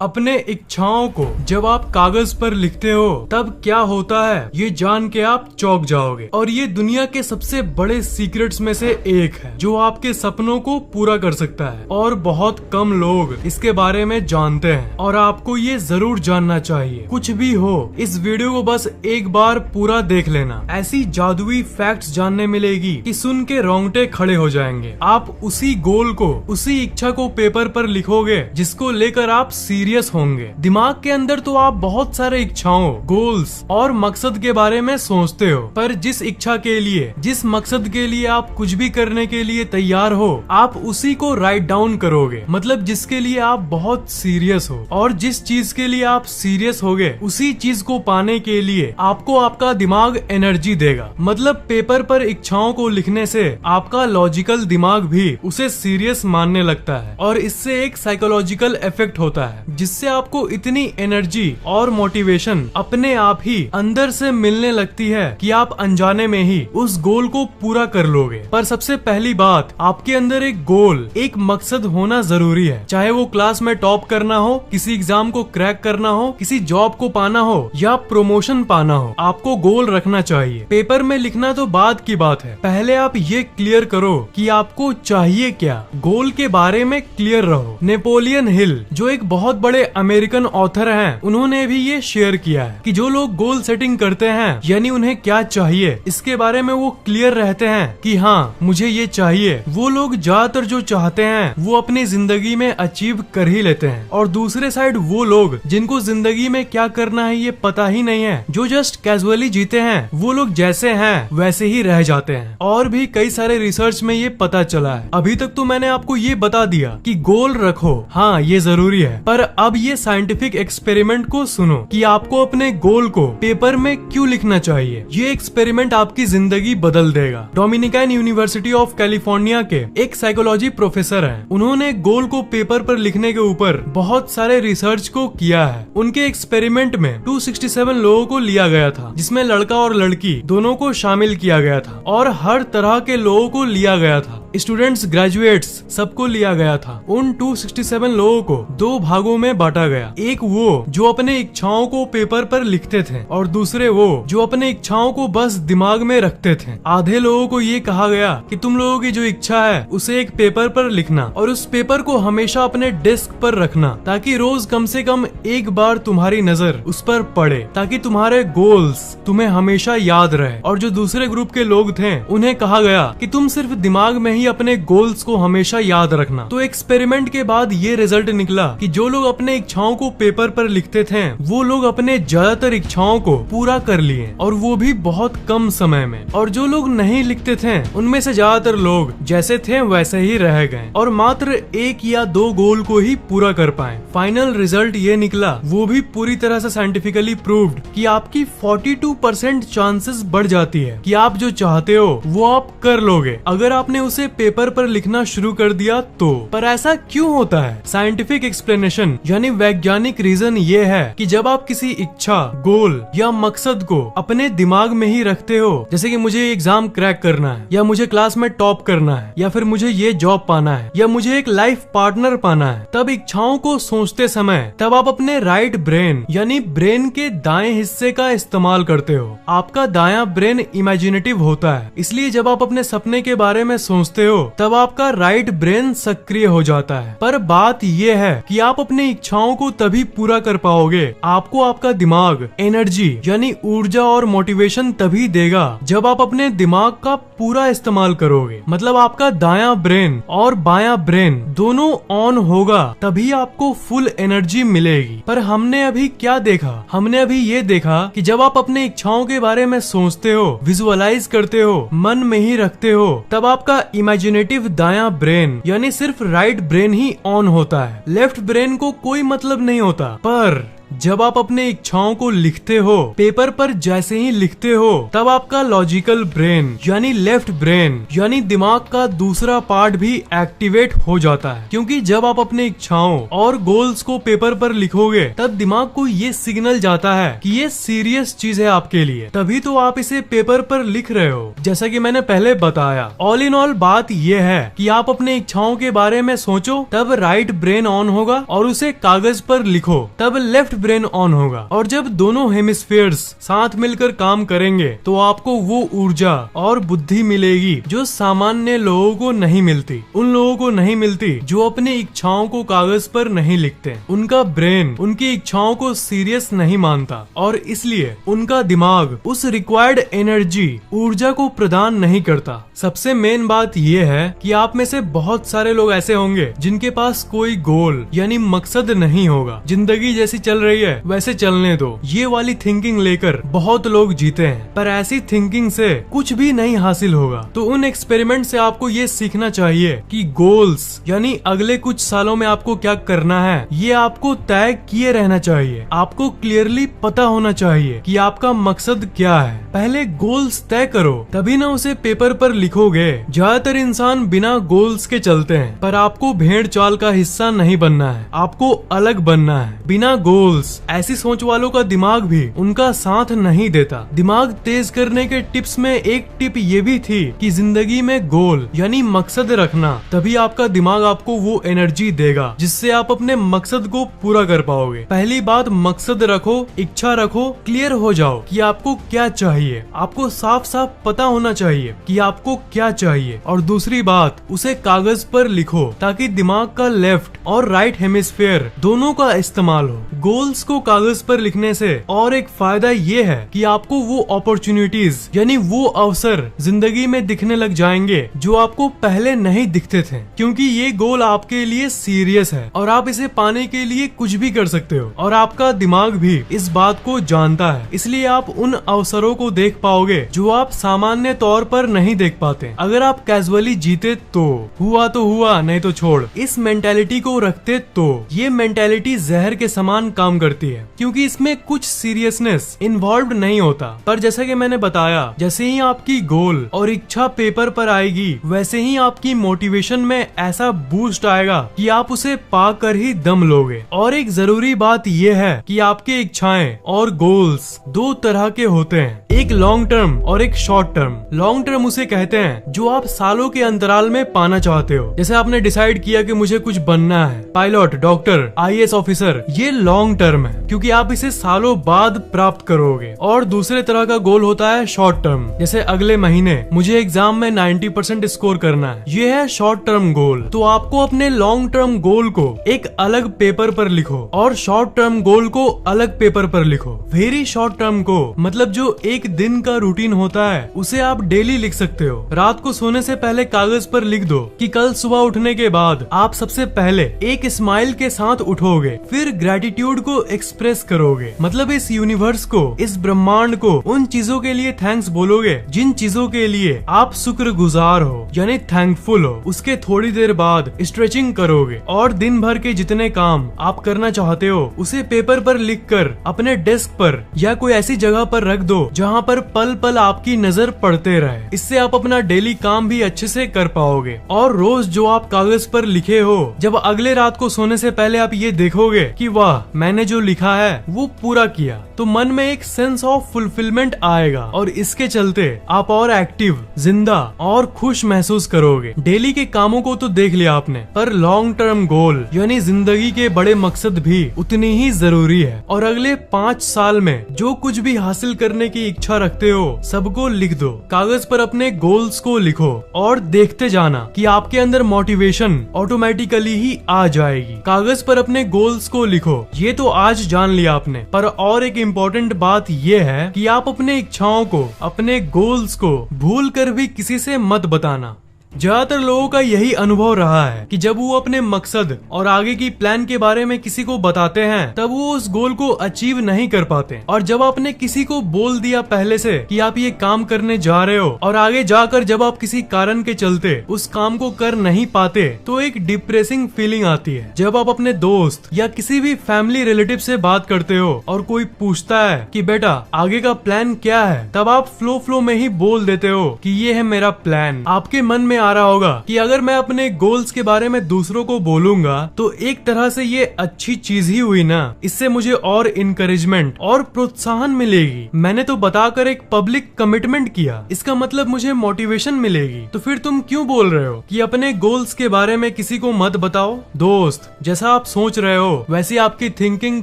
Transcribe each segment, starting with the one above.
अपने इच्छाओं को जब आप कागज पर लिखते हो तब क्या होता है ये जान के आप चौंक जाओगे। और ये दुनिया के सबसे बड़े सीक्रेट्स में से एक है जो आपके सपनों को पूरा कर सकता है और बहुत कम लोग इसके बारे में जानते हैं और आपको ये जरूर जानना चाहिए। कुछ भी हो इस वीडियो को बस एक बार पूरा देख लेना, ऐसी जादुई फैक्ट्स जानने मिलेगी कि सुन के रोंगटे खड़े हो जाएंगे। आप उसी गोल को, उसी इच्छा को पेपर पर लिखोगे जिसको लेकर आप सीरियस होंगे। दिमाग के अंदर तो आप बहुत सारे इच्छाओं, गोल्स और मकसद के बारे में सोचते हो, पर जिस इच्छा के लिए, जिस मकसद के लिए आप कुछ भी करने के लिए तैयार हो, आप उसी को राइट डाउन करोगे। मतलब जिसके लिए आप बहुत सीरियस हो और जिस चीज के लिए आप सीरियस होगे उसी चीज को पाने के लिए आपको आपका दिमाग एनर्जी देगा। मतलब पेपर पर इच्छाओं को लिखने से आपका लॉजिकल दिमाग भी उसे सीरियस मानने लगता है और इससे एक साइकोलॉजिकल इफेक्ट होता है जिससे आपको इतनी एनर्जी और मोटिवेशन अपने आप ही अंदर से मिलने लगती है कि आप अनजाने में ही उस गोल को पूरा कर लोगे। पर सबसे पहली बात, आपके अंदर एक गोल, एक मकसद होना जरूरी है। चाहे वो क्लास में टॉप करना हो, किसी एग्जाम को क्रैक करना हो, किसी जॉब को पाना हो या प्रमोशन पाना हो, आपको गोल रखना चाहिए। पेपर में लिखना तो बाद की बात है, पहले आप ये क्लियर करो कि आपको चाहिए क्या। गोल के बारे में क्लियर रहो। नेपोलियन हिल जो एक बहुत बड़े अमेरिकन ऑथर हैं, उन्होंने भी ये शेयर किया है कि जो लोग गोल सेटिंग करते हैं, यानी उन्हें क्या चाहिए इसके बारे में वो क्लियर रहते हैं कि हाँ मुझे ये चाहिए, वो लोग ज्यादातर जो चाहते हैं वो अपनी जिंदगी में अचीव कर ही लेते हैं। और दूसरे साइड वो लोग जिनको जिंदगी में क्या करना है ये पता ही नहीं है, जो जस्ट कैजुअली जीते हैं, वो लोग जैसे हैं वैसे ही रह जाते हैं। और भी कई सारे रिसर्च में ये पता चला है। अभी तक तो मैंने आपको ये बता दिया कि गोल रखो, हाँ ये जरूरी है, पर अब ये साइंटिफिक एक्सपेरिमेंट को सुनो कि आपको अपने गोल को पेपर में क्यों लिखना चाहिए। ये एक्सपेरिमेंट आपकी जिंदगी बदल देगा। डोमिनिकन यूनिवर्सिटी ऑफ कैलिफोर्निया के एक साइकोलॉजी प्रोफेसर हैं, उन्होंने गोल को पेपर पर लिखने के ऊपर बहुत सारे रिसर्च को किया है। उनके एक्सपेरिमेंट में 267 लोगों को लिया गया था, जिसमें लड़का और लड़की दोनों को शामिल किया गया था और हर तरह के लोगों को लिया गया था। स्टूडेंट्स, ग्रेजुएट्स, सबको लिया गया था। उन 267 लोगों को दो भागों में बांटा गया। एक वो जो अपने इच्छाओं को पेपर पर लिखते थे और दूसरे वो जो अपने इच्छाओं को बस दिमाग में रखते थे। आधे लोगों को ये कहा गया कि तुम लोगों की जो इच्छा है उसे एक पेपर पर लिखना और उस पेपर को हमेशा अपने डेस्क पर रखना, ताकि रोज कम से कम एक बार तुम्हारी नजर उस पर पड़े, ताकि तुम्हारे गोल्स तुम्हें हमेशा याद रहे। और जो दूसरे ग्रुप के लोग थे उन्हें कहा गया कि तुम सिर्फ दिमाग में ही अपने गोल्स को हमेशा याद रखना। तो एक्सपेरिमेंट के बाद ये रिजल्ट निकला कि जो लोग अपने इच्छाओं को पेपर पर लिखते थे वो लोग अपने ज्यादातर इच्छाओं को पूरा कर लिए और वो भी बहुत कम समय में। और जो लोग नहीं लिखते थे उनमें से ज्यादातर लोग जैसे थे वैसे ही रह गए और मात्र एक या दो गोल को ही पूरा कर पाए। फाइनल रिजल्ट ये निकला, वो भी पूरी तरह से साइंटिफिकली प्रूव्ड, कि आपकी 42% चांसेस बढ़ जाती है कि आप जो चाहते हो वो आप कर लोगे अगर आपने उसे पेपर पर लिखना शुरू कर दिया तो। पर ऐसा क्यों होता है? साइंटिफिक एक्सप्लेनेशन यानी वैज्ञानिक रीजन ये है कि जब आप किसी इच्छा, गोल या मकसद को अपने दिमाग में ही रखते हो, जैसे कि मुझे एग्जाम क्रैक करना है या मुझे क्लास में टॉप करना है या फिर मुझे ये जॉब पाना है या मुझे एक लाइफ पार्टनर पाना है, तब इच्छाओं को सोचते समय तब आप अपने राइट ब्रेन यानी ब्रेन के दाएं हिस्से का इस्तेमाल करते हो। आपका दायां ब्रेन इमेजिनेटिव होता है, इसलिए जब आप अपने सपने के बारे में सोचते हो तब आपका राइट ब्रेन सक्रिय हो जाता है। पर बात यह है कि आप अपनी इच्छाओं को तभी पूरा कर पाओगे, आपको आपका दिमाग एनर्जी यानी ऊर्जा और मोटिवेशन तभी देगा जब आप अपने दिमाग का पूरा इस्तेमाल करोगे। मतलब आपका दायां ब्रेन और बायां ब्रेन दोनों ऑन होगा, तभी आपको फुल एनर्जी मिलेगी। पर हमने अभी क्या देखा? हमने अभी ये देखा कि जब आप अपने इच्छाओं के बारे में सोचते हो, विजुअलाइज करते हो, मन में ही रखते हो, तब आपका इमेजिनेटिव दायां ब्रेन यानी सिर्फ राइट ब्रेन ही ऑन होता है। लेफ्ट ब्रेन को कोई मतलब नहीं होता। पर जब आप अपने इच्छाओं को लिखते हो पेपर पर, जैसे ही लिखते हो तब आपका लॉजिकल ब्रेन यानी लेफ्ट ब्रेन यानी दिमाग का दूसरा पार्ट भी एक्टिवेट हो जाता है। क्योंकि जब आप अपने इच्छाओं और गोल्स को पेपर पर लिखोगे तब दिमाग को ये सिग्नल जाता है कि ये सीरियस चीज है आपके लिए, तभी तो आप इसे पेपर पर लिख रहे हो। जैसा कि मैंने पहले बताया, ऑल इन ऑल बात ये है कि आप अपने इच्छाओं के बारे में सोचो तब राइट ब्रेन ऑन होगा और उसे कागज पर लिखो तब लेफ्ट ब्रेन ऑन होगा। और जब दोनों हेमिस्फीयर्स साथ मिलकर काम करेंगे तो आपको वो ऊर्जा और बुद्धि मिलेगी जो सामान्य लोगों को नहीं मिलती, उन लोगों को नहीं मिलती जो अपनी इच्छाओं को कागज पर नहीं लिखते। उनका ब्रेन उनकी इच्छाओं को सीरियस नहीं मानता और इसलिए उनका दिमाग उस रिक्वायर्ड एनर्जी ऊर्जा को प्रदान नहीं करता। सबसे मेन बात यह है कि आप में से बहुत सारे लोग ऐसे होंगे जिनके पास कोई गोल यानी मकसद नहीं होगा। जिंदगी जैसी चल रही है वैसे चलने दो, ये वाली थिंकिंग लेकर बहुत लोग जीते हैं, पर ऐसी थिंकिंग से कुछ भी नहीं हासिल होगा। तो उन एक्सपेरिमेंट से आपको ये सीखना चाहिए कि गोल्स यानी अगले कुछ सालों में आपको क्या करना है ये आपको तय किए रहना चाहिए। आपको क्लियरली पता होना चाहिए कि आपका मकसद क्या है। पहले गोल्स तय करो तभी ना उसे पेपर पर लिखोगे। ज्यादातर इंसान बिना गोल्स के चलते हैं, पर आपको भेड़ चाल का हिस्सा नहीं बनना है, आपको अलग बनना है। बिना गोल्स ऐसी सोच वालों का दिमाग भी उनका साथ नहीं देता। दिमाग तेज करने के टिप्स में एक टिप ये भी थी कि जिंदगी में गोल यानी मकसद रखना, तभी आपका दिमाग आपको वो एनर्जी देगा जिससे आप अपने मकसद को पूरा कर पाओगे। पहली बात, मकसद रखो, इच्छा रखो, क्लियर हो जाओ कि आपको क्या चाहिए। आपको साफ साफ पता होना चाहिए कि आपको क्या चाहिए। और दूसरी बात, उसे कागज पर लिखो ताकि दिमाग का लेफ्ट और राइट हेमिस्फीयर दोनों का इस्तेमाल हो। गोल्स को कागज पर लिखने से और एक फायदा ये है कि आपको वो अपॉर्चुनिटीज यानी वो अवसर जिंदगी में दिखने लग जाएंगे जो आपको पहले नहीं दिखते थे, क्योंकि ये गोल आपके लिए सीरियस है और आप इसे पाने के लिए कुछ भी कर सकते हो। और आपका दिमाग भी इस बात को जानता है, इसलिए आप उन अवसरों को देख पाओगे जो आप सामान्य तौर पर नहीं देख पाते। अगर आप कैजुअली जीते तो हुआ, नहीं तो छोड़, इस मेंटेलिटी को रखते तो ये मेंटेलिटी जहर के समान काम करती है, क्योंकि इसमें कुछ सीरियसनेस इन्वॉल्व नहीं होता। पर जैसा कि मैंने बताया, जैसे ही आपकी गोल और इच्छा पेपर पर आएगी वैसे ही आपकी मोटिवेशन में ऐसा बूस्ट आएगा कि आप उसे पाकर ही दम लोगे। और एक जरूरी बात यह है कि आपके इच्छाएं और गोल्स दो तरह के होते हैं, एक लॉन्ग टर्म और एक शॉर्ट टर्म। लॉन्ग टर्म उसे कहते हैं जो आप सालों के अंतराल में पाना चाहते हो। जैसे आपने डिसाइड किया कि मुझे कुछ बनना है, पायलट, डॉक्टर, IAS ऑफिसर, ये लॉन्ग टर्म है क्योंकि आप इसे सालों बाद प्राप्त करोगे। और दूसरे तरह का गोल होता है शॉर्ट टर्म, जैसे अगले महीने मुझे एग्जाम में 90% स्कोर करना है, ये है शॉर्ट टर्म गोल। तो आपको अपने लॉन्ग टर्म गोल को एक अलग पेपर पर लिखो और शॉर्ट टर्म गोल को अलग पेपर पर लिखो। वेरी शॉर्ट टर्म को मतलब जो एक दिन का रूटीन होता है उसे आप डेली लिख सकते हो। रात को सोने से पहले कागज पर लिख दो कि कल सुबह उठने के बाद आप सबसे पहले एक स्माइल के साथ उठोगे, फिर ग्रेटिट्यूड को एक्सप्रेस करोगे, मतलब इस यूनिवर्स को, इस ब्रह्मांड को उन चीजों के लिए थैंक्स बोलोगे जिन चीजों के लिए आप शुक्रगुजार हो यानी थैंकफुल हो। उसके थोड़ी देर बाद स्ट्रेचिंग करोगे और दिन भर के जितने काम आप करना चाहते हो उसे पेपर पर लिखकर अपने डेस्क पर या कोई ऐसी जगह पर रख दो जहाँ पर पल पल आपकी नजर पड़ते रहे। इससे आप अपना डेली काम भी अच्छे से कर पाओगे। और रोज जो आप कागज पर लिखे हो, जब अगले रात को सोने से पहले आप ये देखोगे कि वाह मैंने जो लिखा है वो पूरा किया, तो मन में एक सेंस ऑफ फुलफिलमेंट आएगा और इसके चलते आप और एक्टिव, जिंदा और खुश महसूस करोगे। डेली के कामों को तो देख लिया आपने, पर लॉन्ग टर्म गोल यानी जिंदगी के बड़े मकसद भी उतनी ही जरूरी है। और अगले 5 साल में जो कुछ भी हासिल करने की इच्छा रखते हो सबको लिख दो। कागज पर अपने गोल्स को लिखो और देखते जाना कि आपके अंदर मोटिवेशन ऑटोमेटिकली ही आ जाएगी। कागज पर अपने गोल्स को लिखो, ये तो आज जान लिया आपने, पर और एक इम्पोर्टेंट बात ये है कि आप अपने इच्छाओं को, अपने गोल्स को भूल कर भी किसी से मत बताना। ज्यादातर लोगों का यही अनुभव रहा है कि जब वो अपने मकसद और आगे की प्लान के बारे में किसी को बताते हैं तब वो उस गोल को अचीव नहीं कर पाते। और जब आपने किसी को बोल दिया पहले से कि आप ये काम करने जा रहे हो और आगे जाकर जब आप किसी कारण के चलते उस काम को कर नहीं पाते तो एक डिप्रेसिंग फीलिंग आती है। जब आप अपने दोस्त या किसी भी फैमिली रिलेटिव से बात करते हो और कोई पूछता है कि बेटा आगे का प्लान क्या है, तब आप फ्लो में ही बोल देते हो कि ये है मेरा प्लान। आपके मन में आ रहा होगा कि अगर मैं अपने गोल्स के बारे में दूसरों को बोलूंगा तो एक तरह से ये अच्छी चीज ही हुई ना, इससे मुझे और इंकरेजमेंट और प्रोत्साहन मिलेगी। मैंने तो बताकर एक पब्लिक कमिटमेंट किया, इसका मतलब मुझे मोटिवेशन मिलेगी। तो फिर तुम क्यों बोल रहे हो कि अपने गोल्स के बारे में किसी को मत बताओ? दोस्त, जैसा आप सोच रहे हो वैसी आपकी थिंकिंग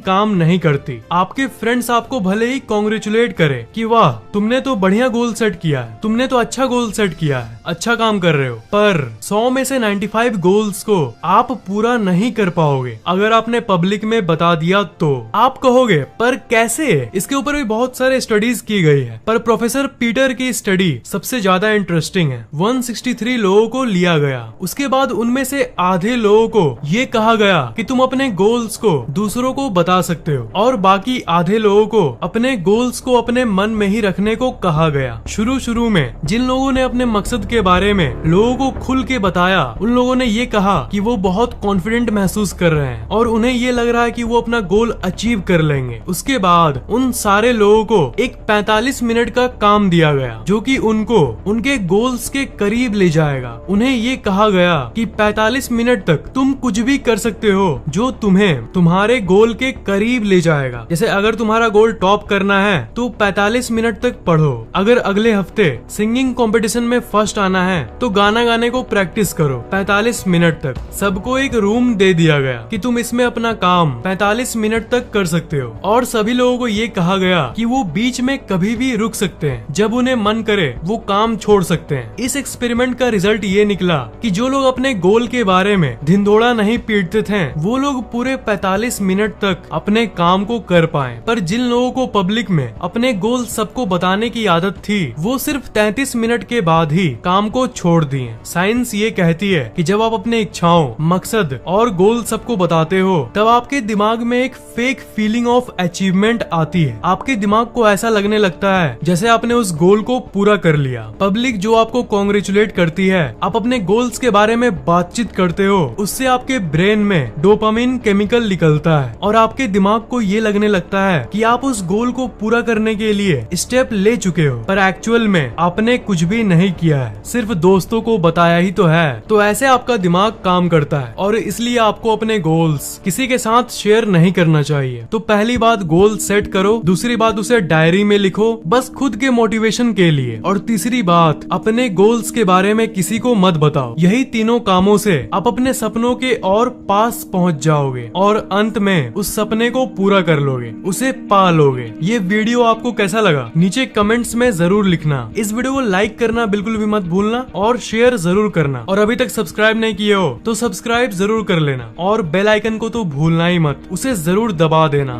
काम नहीं करती। आपके फ्रेंड्स आपको भले ही कॉन्ग्रेचुलेट करे कि वाह तुमने तो बढ़िया गोल सेट किया है, तुमने तो अच्छा गोल सेट किया है, अच्छा काम कर रहे हो, पर 100 में से 95 गोल्स को आप पूरा नहीं कर पाओगे। अगर आपने पब्लिक में बता दिया तो आप कहोगे पर कैसे? इसके ऊपर भी बहुत सारे स्टडीज की गई है, पर प्रोफेसर पीटर की स्टडी सबसे ज्यादा इंटरेस्टिंग है। 163 लोगों को लिया गया, उसके बाद उनमें से आधे लोगों को ये कहा गया कि तुम अपने गोल्स को दूसरों को बता सकते हो और बाकी आधे लोगों को अपने गोल्स को अपने मन में ही रखने को कहा गया। शुरू में जिन लोगों ने अपने मकसद के बारे में लोगों को खुल के बताया उन लोगों ने ये कहा कि वो बहुत कॉन्फिडेंट महसूस कर रहे हैं और उन्हें ये लग रहा है कि वो अपना गोल अचीव कर लेंगे। उसके बाद उन सारे लोगों को एक 45 मिनट का काम दिया गया जो कि उनको उनके गोल्स के करीब ले जाएगा। उन्हें ये कहा गया कि 45 मिनट तक तुम कुछ भी कर सकते हो जो तुम्हें तुम्हारे गोल के करीब ले जाएगा। जैसे अगर तुम्हारा गोल टॉप करना है तो 45 मिनट तक पढ़ो। अगर अगले हफ्ते सिंगिंग कंपटीशन में फर्स्ट आना है तो गाना गाने को प्रैक्टिस करो 45 मिनट तक। सबको एक रूम दे दिया गया कि तुम इसमें अपना काम 45 मिनट तक कर सकते हो और सभी लोगों को ये कहा गया कि वो बीच में कभी भी रुक सकते हैं, जब उन्हें मन करे वो काम छोड़ सकते हैं। इस एक्सपेरिमेंट का रिजल्ट ये निकला कि जो लोग अपने गोल के बारे में धिंडोरा नहीं पीटते थे वो लोग पूरे 45 मिनट तक अपने काम को कर पाए, पर जिन लोगों को पब्लिक में अपने गोल सबको बताने की आदत थी वो सिर्फ 33 मिनट के बाद ही काम को छोड़ दिए। साइंस ये कहती है कि जब आप अपने इच्छाओं, मकसद और गोल सबको बताते हो तब आपके दिमाग में एक फेक फीलिंग ऑफ अचीवमेंट आती है। आपके दिमाग को ऐसा लगने लगता है जैसे आपने उस गोल को पूरा कर लिया। पब्लिक जो आपको कॉन्ग्रेचुलेट करती है, आप अपने गोल्स के बारे में बातचीत करते हो, उससे आपके ब्रेन में डोपामिन केमिकल निकलता है और आपके दिमाग को ये लगने लगता है कि आप उस गोल को पूरा करने के लिए स्टेप ले चुके हो, पर एक्चुअल में आपने कुछ भी नहीं किया है, सिर्फ दोस्तों को बताया ही तो है। तो ऐसे आपका दिमाग काम करता है और इसलिए आपको अपने गोल्स किसी के साथ शेयर नहीं करना चाहिए। तो पहली बात गोल सेट करो, दूसरी बात उसे डायरी में लिखो बस खुद के मोटिवेशन के लिए, और तीसरी बात अपने गोल्स के बारे में किसी को मत बताओ। यही तीनों कामों से आप अपने सपनों के और पास पहुंच जाओगे और अंत में उस सपने को पूरा कर लोगे, उसे पा लोगे। ये वीडियो आपको कैसा लगा नीचे कमेंट्स में जरूर लिखना। इस वीडियो को लाइक करना बिल्कुल भी मत भूलना और शेयर जरूर करना, और अभी तक सब्सक्राइब नहीं किए हो तो सब्सक्राइब जरूर कर लेना और बेल आइकन को तो भूलना ही मत, उसे जरूर दबा देना।